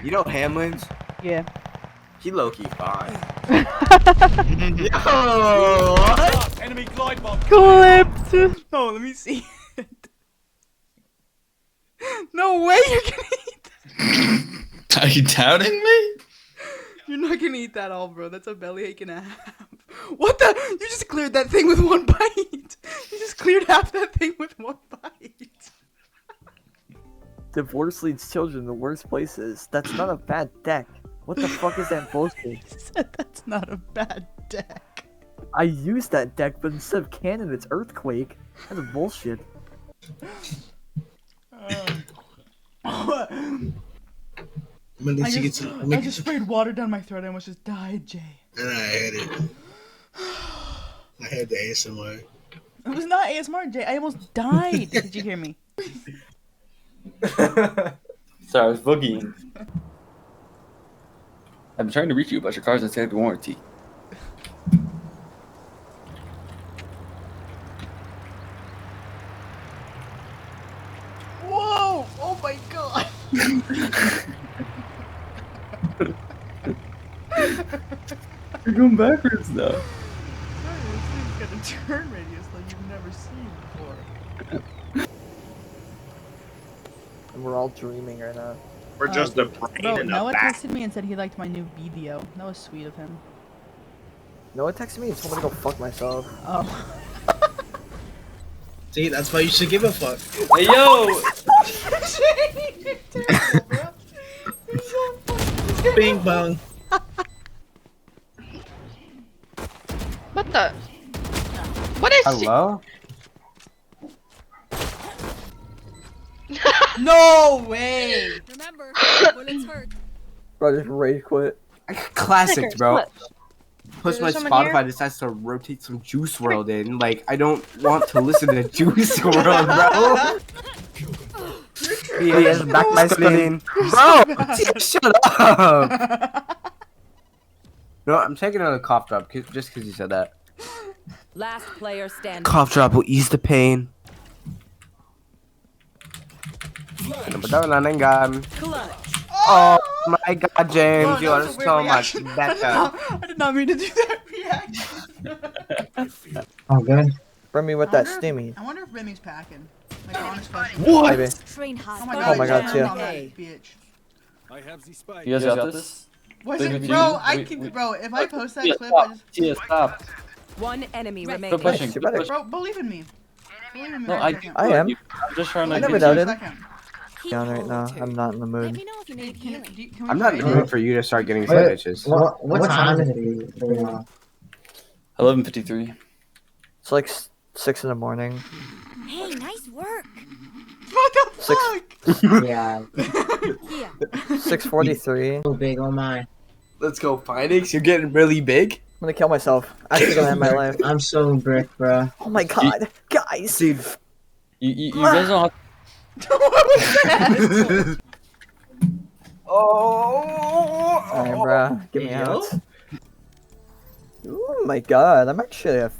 You know Hamlin's? Yeah. He low-key fine. Yo, what? Enemy glide bomb. Clipped. No, let me see it. No way you're gonna eat that. Are you doubting me? You're not gonna eat that all, bro. That's a bellyache and a half. What the? You just cleared that thing with one bite. You just cleared half that thing with one bite. Divorce leads children to worst places. That's not a bad deck. What the fuck is that bullshit? He said that's not a bad deck. I used that deck, but instead of cannon, it's Earthquake. That's bullshit. I just sprayed water down my throat and almost just died, Jay. And I had it. I had the ASMR. It was not ASMR, Jay. I almost died. Did you hear me? Sorry, I was boogieing. I've been trying to reach you about your car's extended warranty. Whoa! Oh my god! You're going backwards now. Sorry, this thing's got a turn radius like you've never seen before. And we're all dreaming right now. We're just a brain Bro, in a Noah back. texted me and said he liked my new video. That was sweet of him. Noah texted me and told me to go fuck myself. Oh. See, that's why you should give a fuck. Hey yo! Bing bong. What the? What is Hello? No way! Remember, bullets hurt. Bro, just rage quit. Classic, Snickers, bro. what? Plus Is my there someone Spotify decides to rotate some Juice WRLD in. Like, I don't want to listen to Juice WRLD, bro. Yes, back my screen. Bro, shut up. No, I'm taking another cough drop just because you said that. Last player standing. Cough drop will ease the pain. Oh my god, James, you are so much better. I did not mean to do that reaction. Oh, good. Bring me with that stimmy. I wonder if Remy's packing. Like, honest question. What? Maybe. Train hard. Oh my god, yeah. yeah. Bitch. I have the spike. You guys got this? Was Wait, it, wait, bro? wait, I wait, can, wait. bro. If I post that Tia, clip, stop. I just, Tia, stop. One enemy Quit remaining. pushing. She Quit better- pushing. bro, believe in me. Believe in me. No, for a second. I am. I'm just trying to. I never get doubted. you- Second. Yeah, right now. I'm not in the Let mood. me know if you need healing. Can we I'm not trade rooting it? for you to start getting side itches. What time is it? 11:53. It's like 6 in the morning. Hey, nice work. What the Six- fuck? Yeah. Here. 6:43. So big, oh my. Let's go, Preyhx. You're getting really big. I'm gonna kill myself. I'm actually gonna end my life. I'm so brick, bro. Oh my god, guys! Dude. You guys don't have What was that? Oh. Alright, bro, get me out. Oh my god, I'm actually a.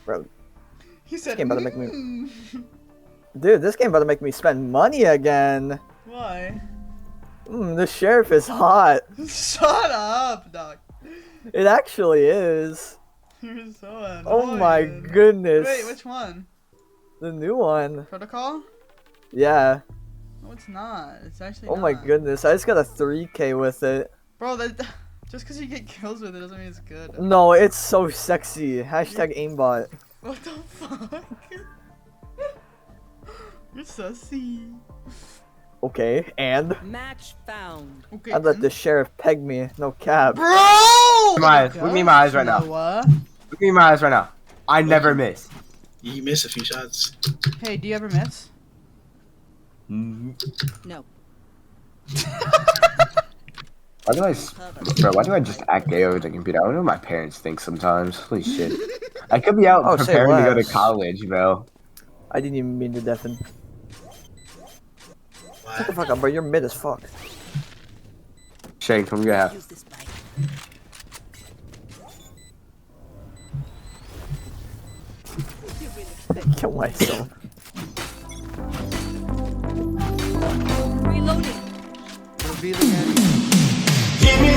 Bro, He said, game about to make me- "Mm." dude, this game about to make me spend money again. Why? The sheriff is hot. Shut up, dog. It actually is. You're so annoying. Oh my goodness. Wait, which one? The new one. Protocol? Yeah. No, it's not. It's actually Oh my not. goodness, I just got a 3K with it. Bro, that just because you get kills with it doesn't mean it's good. No, it's so sexy. Hashtag aimbot. What the fuck? You're sussy. Okay, and Match found. Okay. I let the sheriff peg me. No cap. Bro! Look at me in my eyes right now. Noah. Look me in my eyes right now. I never miss. You missed a few shots. Hey, do you ever miss? No. Why do I just act gay over the computer? I don't know what my parents think sometimes. Holy shit. I could be out Oh, say preparing to go to less. college, bro. I didn't even mean to deafen. Shut the What? fuck up, bro. You're mid as fuck. Shank, I'm gonna have. Use this bike. Kill myself. Reloading. revealing area. Give me